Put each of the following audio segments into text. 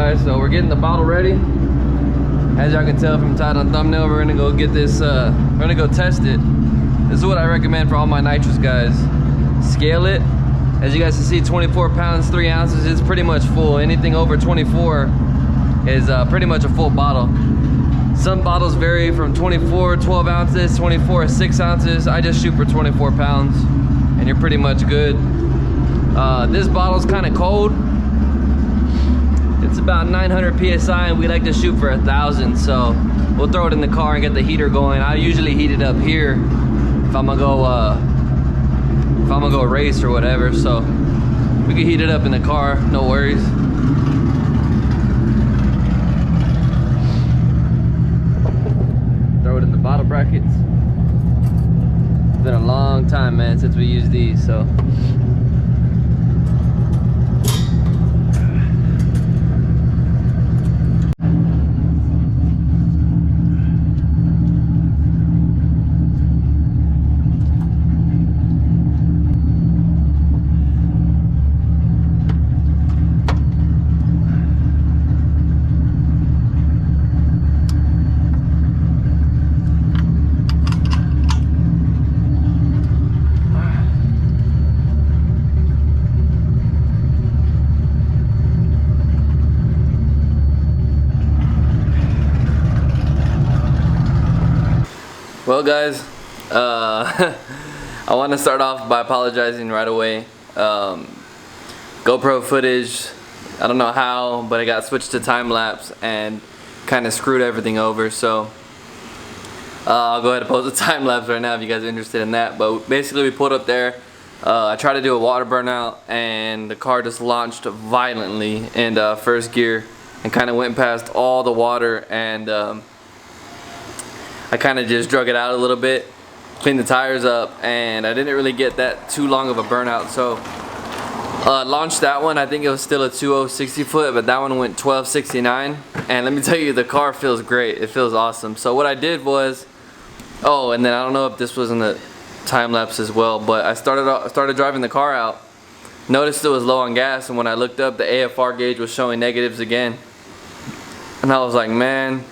guys, so we're getting the bottle ready. As y'all can tell from the title and thumbnail, we're gonna go get this, we're gonna go test it. This is what I recommend for all my nitrous guys. Scale it. As you guys can see, 24 pounds, 3 ounces is pretty much full. Anything over 24 is pretty much a full bottle. Some bottles vary from 24, 12 ounces, 24, 6 ounces. I just shoot for 24 pounds and you're pretty much good. This bottle's kind of cold. It's about 900 PSI and we like to shoot for 1,000. So we'll throw it in the car and get the heater going. I usually heat it up here if I'm gonna go race or whatever. So we can heat it up in the car, no worries. Throw it in the bottle brackets. It's been a long time, man, since we used these, so. Well guys, I want to start off by apologizing right away. GoPro footage, I don't know how, but I got switched to time-lapse and kind of screwed everything over, so I'll go ahead and post a time-lapse right now if you guys are interested in that. But basically we pulled up there, I tried to do a water burnout and the car just launched violently in first gear and kind of went past all the water, and I kind of just drug it out a little bit, cleaned the tires up, and I didn't really get that too long of a burnout. So launched that one. I think it was still a 2.0 60 foot, but that one went 12.69, and let me tell you, the car feels great. It feels awesome. So what I did was, oh, and then I don't know if this was in the time lapse as well, but I started driving the car out, noticed it was low on gas, and when I looked up, the AFR gauge was showing negatives again, and I was like, man,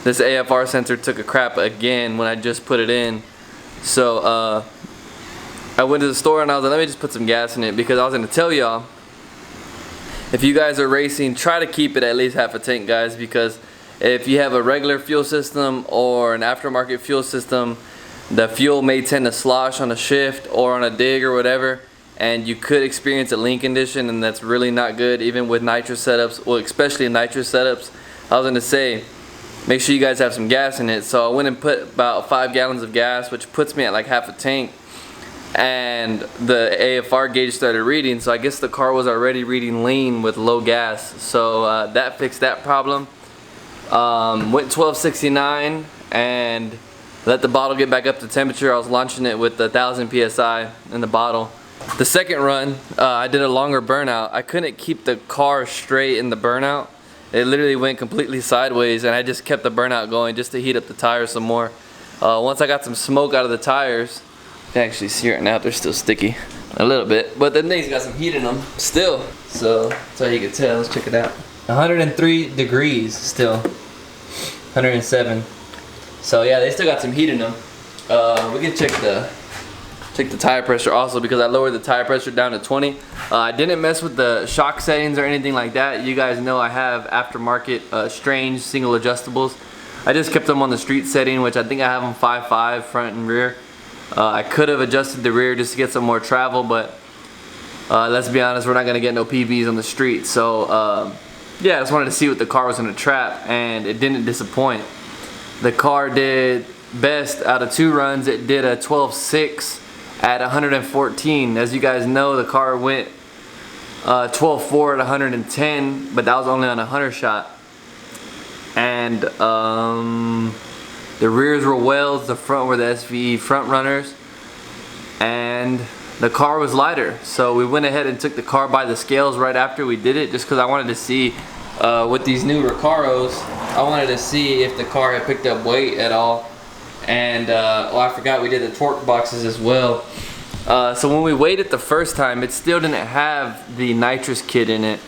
this AFR sensor took a crap again when I just put it in. So I went to the store and I was like, let me just put some gas in it, because I was gonna tell y'all, if you guys are racing, try to keep it at least half a tank, guys, because if you have a regular fuel system or an aftermarket fuel system, the fuel may tend to slosh on a shift or on a dig or whatever, and you could experience a lean condition, and that's really not good, even with nitrous setups, well, especially nitrous setups. I was gonna say, make sure you guys have some gas in it. So I went and put about 5 gallons of gas, which puts me at like half a tank, and the AFR gauge started reading, so I guess the car was already reading lean with low gas. So that fixed that problem. Went 12.69 and let the bottle get back up to temperature. I was launching it with 1,000 PSI in the bottle. The second run, I did a longer burnout. I couldn't keep the car straight in the burnout. It literally went completely sideways, and I just kept the burnout going just to heat up the tires some more. Once I got some smoke out of the tires, you can actually see right now they're still sticky a little bit, but then these got some heat in them still. So that's how you can tell. Let's check it out. 103 degrees still, 107. So yeah, they still got some heat in them. We can check the tire pressure also, because I lowered the tire pressure down to 20. I didn't mess with the shock settings or anything like that. You guys know I have aftermarket strange single adjustables. I just kept them on the street setting, which I think I have them 5.5 front and rear. I could have adjusted the rear just to get some more travel, but let's be honest, we're not gonna get no PBs on the street. So yeah, I just wanted to see what the car was gonna trap, and it didn't disappoint. The car did best out of 2 runs. It did a 12.6 at 114. As you guys know, the car went 12.4 at 110, but that was only on a 100 shot. And the rears were Wells, the front were the SVE front runners, and the car was lighter. So we went ahead and took the car by the scales right after we did it, just because I wanted to see with these new Recaros, I wanted to see if the car had picked up weight at all. And oh, I forgot we did the torque boxes as well. So when we weighed it the first time, it still didn't have the nitrous kit in it.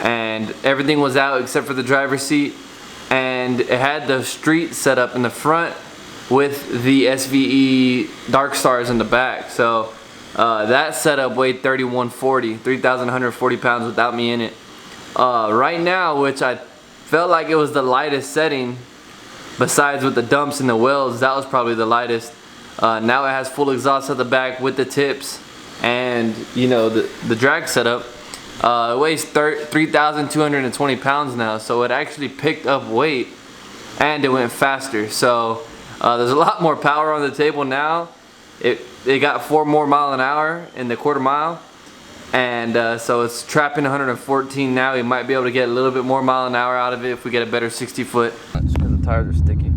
and everything was out except for the driver's seat, and it had the street set up in the front with the SVE Dark Stars in the back. So that setup weighed 3,140 pounds without me in it. Right now, which I felt like it was the lightest setting besides with the dumps and the welds, that was probably the lightest. Now it has full exhaust at the back with the tips and, you know, the drag setup. It weighs 3,220 pounds now, so it actually picked up weight and it went faster. So there's a lot more power on the table now. It got 4 more miles an hour in the quarter mile, and so it's trapping 114 now. We might be able to get a little bit more mile an hour out of it if we get a better 60 foot. Just because the tires are sticky.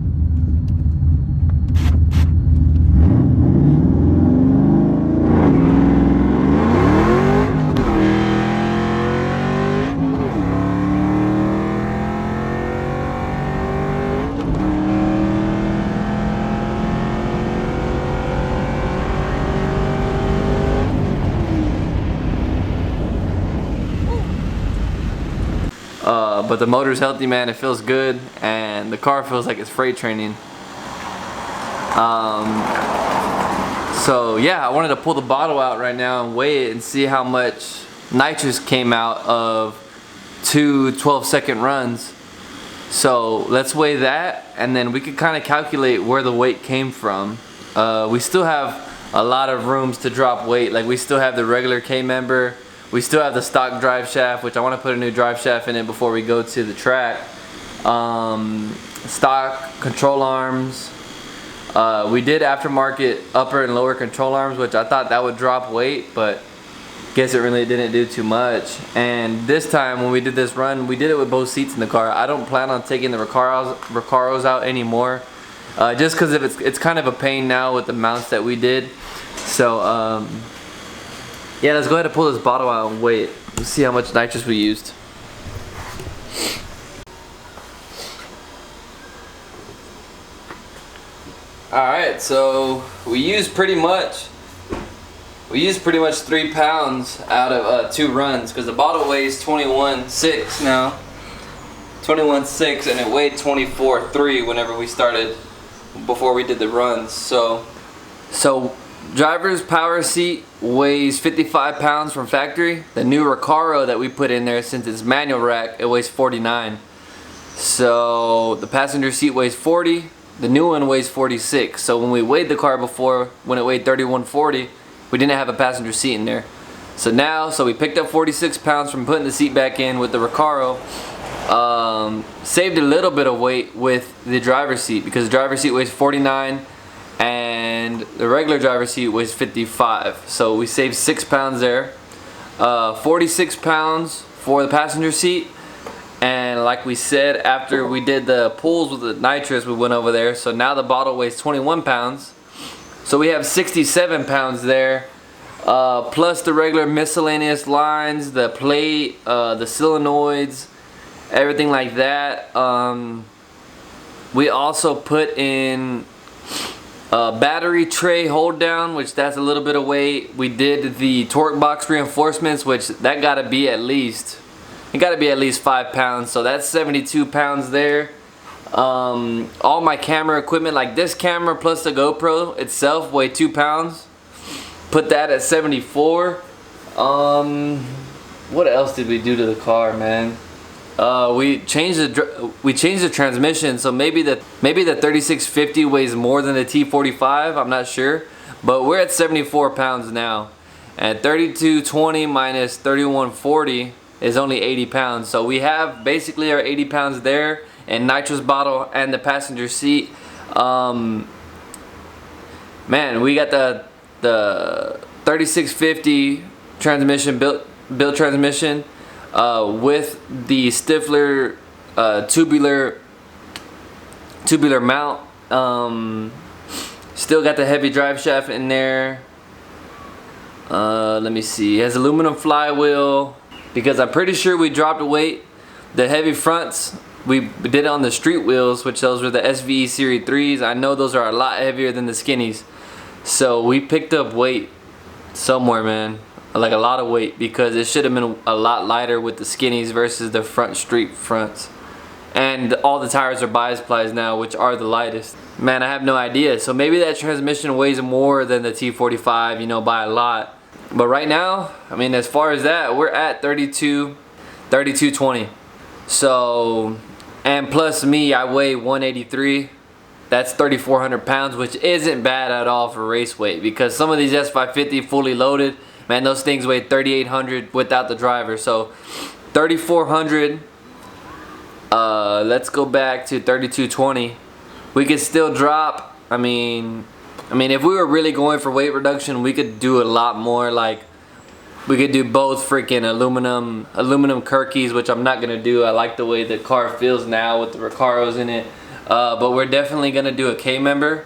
But the motor's healthy, man. It feels good, and the car feels like it's freight training. So yeah, I wanted to pull the bottle out right now and weigh it and see how much nitrous came out of 2 12-second runs. So let's weigh that, and then we could kind of calculate where the weight came from. We still have a lot of rooms to drop weight. Like, we still have the regular K-member. We still have the stock drive shaft, which I want to put a new drive shaft in it before we go to the track. Stock control arms. We did aftermarket upper and lower control arms, which I thought that would drop weight, but guess it really didn't do too much. And this time when we did this run, we did it with both seats in the car. I don't plan on taking the Recaros out anymore, just because it's kind of a pain now with the mounts that we did. So yeah, let's go ahead and pull this bottle out and weigh it. Let's see how much nitrous we used. Alright, so we used pretty much 3 pounds out of 2 runs, because the bottle weighs 21.6 now. 21.6, and it weighed 24.3 whenever we started, before we did the runs. So driver's power seat weighs 55 pounds from factory. The new Recaro that we put in there, since it's manual rack, it weighs 49. So the passenger seat weighs 40. The new one weighs 46. So when we weighed the car before, when it weighed 31.40, we didn't have a passenger seat in there. So now, we picked up 46 pounds from putting the seat back in with the Recaro. Saved a little bit of weight with the driver's seat, because the driver's seat weighs 49 and the regular driver's seat weighs 55. So we saved 6 pounds there. 46 pounds for the passenger seat. And like we said, after we did the pulls with the nitrous, we went over there. So now the bottle weighs 21 pounds. So we have 67 pounds there. Plus the regular miscellaneous lines, the plate, the solenoids, everything like that. We also put in battery tray hold down, which that's a little bit of weight. We did the torque box reinforcements, which that gotta be at least 5 pounds. So that's 72 pounds there. All my camera equipment, like this camera plus the GoPro itself, weigh 2 pounds. Put that at 74. What else did we do to the car, man? We changed the transmission, so maybe the 3650 weighs more than the T45. I'm not sure, but we're at 74 pounds now, and 3220 minus 3140 is only 80 pounds. So we have basically our 80 pounds there, and nitrous bottle and the passenger seat. Man, we got the 3650 transmission, built transmission. With the Stifler tubular mount. Still got the heavy drive shaft in there. Let me see, it has aluminum flywheel, because I'm pretty sure we dropped weight. The heavy fronts, we did it on the street wheels, which those were the SVE Series 3s. I know those are a lot heavier than the skinnies. So we picked up weight somewhere, man. like a lot of weight, because it should have been a lot lighter with the skinnies versus the front street fronts. And all the tires are bias plies now, which are the lightest. Man, I have no idea. So maybe that transmission weighs more than the T45, you know, by a lot. But right now, I mean, as far as that, we're at 3220. So, and plus me, I weigh 183. That's 3,400 pounds, which isn't bad at all for race weight, because some of these S550 fully loaded, man, those things weigh 3,800 without the driver. So 3,400. Let's go back to 3220. We could still drop. I mean, if we were really going for weight reduction, we could do a lot more. Like, we could do both freaking aluminum Kirkies, which I'm not gonna do. I like the way the car feels now with the Recaros in it. But we're definitely gonna do a K-member.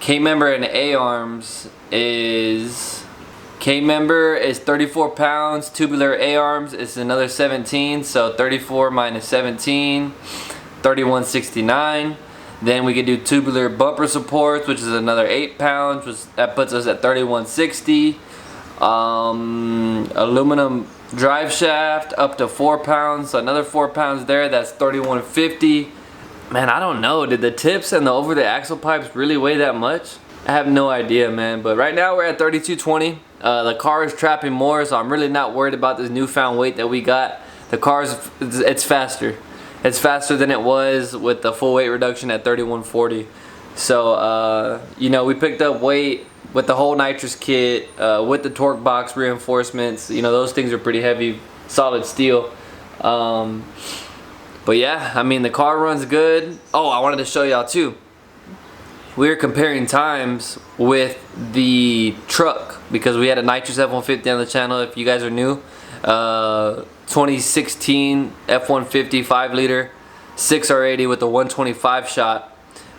K-member and A-arms is... K-member is 34 pounds. Tubular A-arms is another 17. So 34 minus 17, 3169. Then we could do tubular bumper supports, which is another 8 pounds, which that puts us at 3160. Aluminum drive shaft up to 4 pounds, so another 4 pounds there. That's 3150. Man, I don't know. Did the tips and the over the axle pipes really weigh that much? I have no idea, man. But right now we're at 3220. The car is trapping more, so I'm really not worried about this newfound weight that we got. The car it's faster. It's faster than it was with the full weight reduction at 3140. So you know, we picked up weight with the whole Nitrous kit, with the torque box reinforcements. You know, those things are pretty heavy, solid steel. But yeah, I mean, the car runs good. Oh, I wanted to show y'all too. We were comparing times with the truck, because we had a Nitrous F-150 on the channel. If you guys are new, 2016 F-150 5-liter 6R80 with the 125 shot.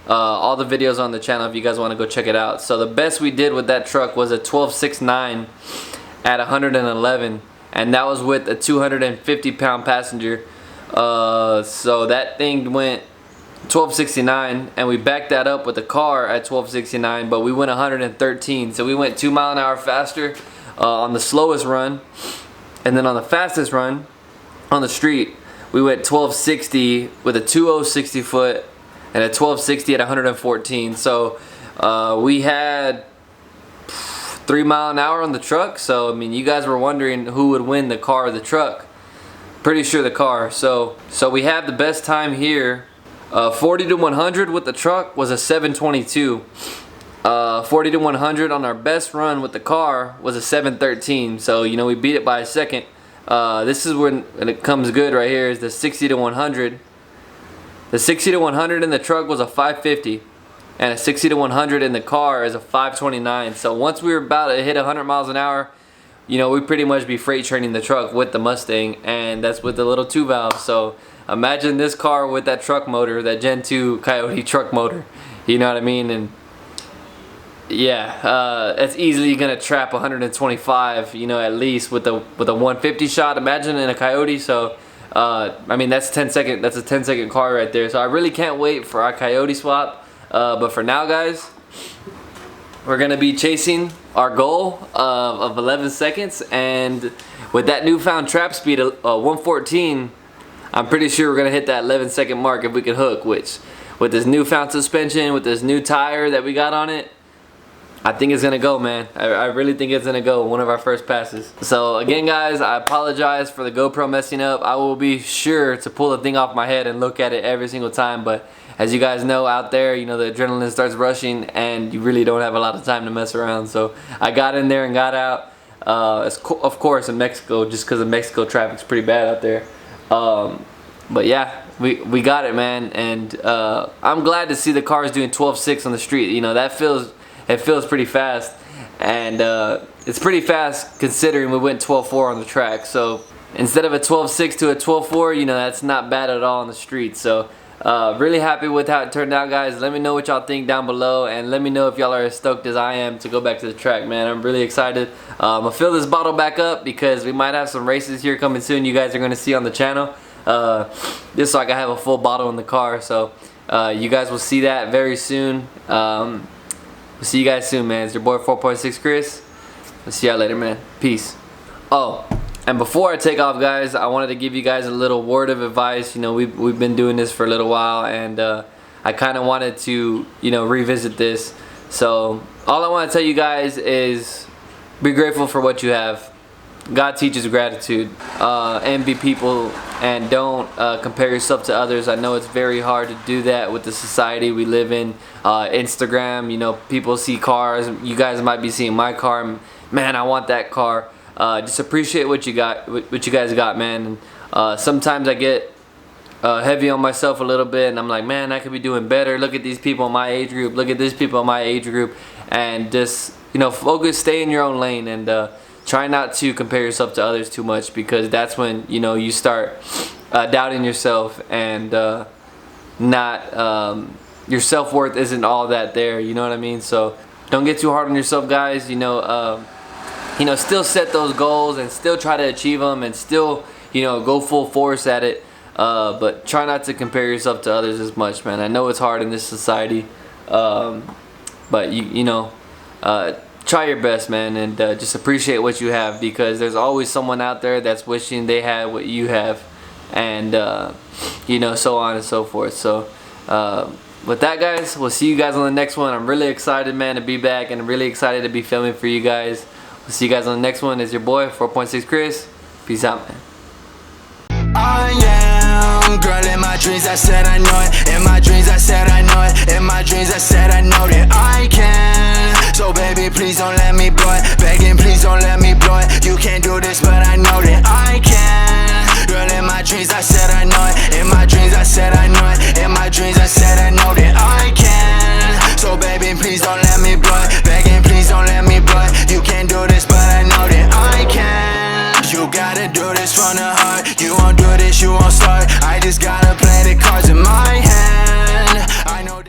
All the videos on the channel if you guys want to go check it out. So the best we did with that truck was a 12.69 at 111, and that was with a 250 pound passenger. So that thing went 1269, and we backed that up with the car at 1269, but we went 113. So we went 2 miles an hour faster on the slowest run, and then on the fastest run on the street we went 1260 with a 2060 foot and a 1260 at 114. So we had 3 miles an hour on the truck. So I mean, you guys were wondering who would win, the car or the truck. Pretty sure the car. So we have the best time here. 40 to 100 with the truck was a 722. 40 to 100 on our best run with the car was a 713. So you know, we beat it by a second. This is when it comes good right here, is the 60 to 100. The 60 to 100 in the truck was a 550, and a 60 to 100 in the car is a 529. So once we were about to hit 100 miles an hour, you know, we pretty much be freight training the truck with the Mustang, and that's with the little 2 valve. So imagine this car with that truck motor, that Gen 2 Coyote truck motor. You know what I mean? And yeah, it's easily gonna trap 125, you know, at least with a 150 shot. Imagine in a Coyote. So I mean, that's a 10-second car right there. So I really can't wait for our Coyote swap. But for now, guys, we're gonna be chasing our goal of 11 seconds, and with that newfound trap speed of 114, I'm pretty sure we're gonna hit that 11-second mark if we can hook. Which, with this newfound suspension, with this new tire that we got on it, I think it's gonna go, man. I really think it's gonna go, one of our first passes. So again, guys, I apologize for the GoPro messing up. I will be sure to pull the thing off my head and look at it every single time. But as you guys know out there, you know, the adrenaline starts rushing and you really don't have a lot of time to mess around. So I got in there and got out. Of course in Mexico, just because the Mexico traffic's pretty bad out there. But yeah, we got it, man. And I'm glad to see the cars doing 12.6 on the street. You know, it feels pretty fast, and it's pretty fast considering we went 12.4 on the track. So instead of a 12.6 to a 12.4, you know, that's not bad at all on the street. So really happy with how it turned out, guys. Let me know what y'all think down below, and let me know if y'all are as stoked as I am to go back to the track, man. I'm really excited. I'm gonna fill this bottle back up because we might have some races here coming soon you guys are gonna see on the channel, just so I can have a full bottle in the car. So you guys will see that very soon. We'll see you guys soon, man. It's your boy 4.6 Chris. I'll see y'all later, man. Peace. Oh, and before I take off, guys, I wanted to give you guys a little word of advice. You know, we've been doing this for a little while, and I kind of wanted to, you know, revisit this. So all I want to tell you guys is be grateful for what you have. God teaches gratitude. Envy people and don't compare yourself to others. I know it's very hard to do that with the society we live in. Instagram, you know, people see cars. You guys might be seeing my car. Man, I want that car. Just appreciate what you got, what you guys got, man. And sometimes I get heavy on myself a little bit, and I'm like, man, I could be doing better. Look at these people in my age group. Look at these people in my age group. And just, you know, focus, stay in your own lane, and try not to compare yourself to others too much, because that's when, you know, you start doubting yourself, and your self-worth isn't all that there, you know what I mean? So don't get too hard on yourself, guys. You know, still set those goals and still try to achieve them, and still, you know, go full force at it, but try not to compare yourself to others as much, man. I know it's hard in this society, but you know, try your best, man, and just appreciate what you have, because there's always someone out there that's wishing they had what you have, and you know, so on and so forth. So with that, guys, we'll see you guys on the next one. I'm really excited, man, to be back, and I'm really excited to be filming for you guys. We'll see you guys on the next one. It's your boy 4.6Chris. Peace out, man. I am, girl, in my dreams I said I know it. In my dreams I said I know it. In my dreams I said I know that I can. So baby, please don't let me blow it. Begging, please don't let me blow it. You can't do this, but I know that I can. Girl, in my dreams I said I know it. In my dreams I said I know it. In my dreams I said I know that I can. So baby, please don't let me blow it. Begging, please don't let me blow it. You can't do this, but I know that I can. You gotta do this from the heart. You won't do this, you won't start. I just gotta play the cards.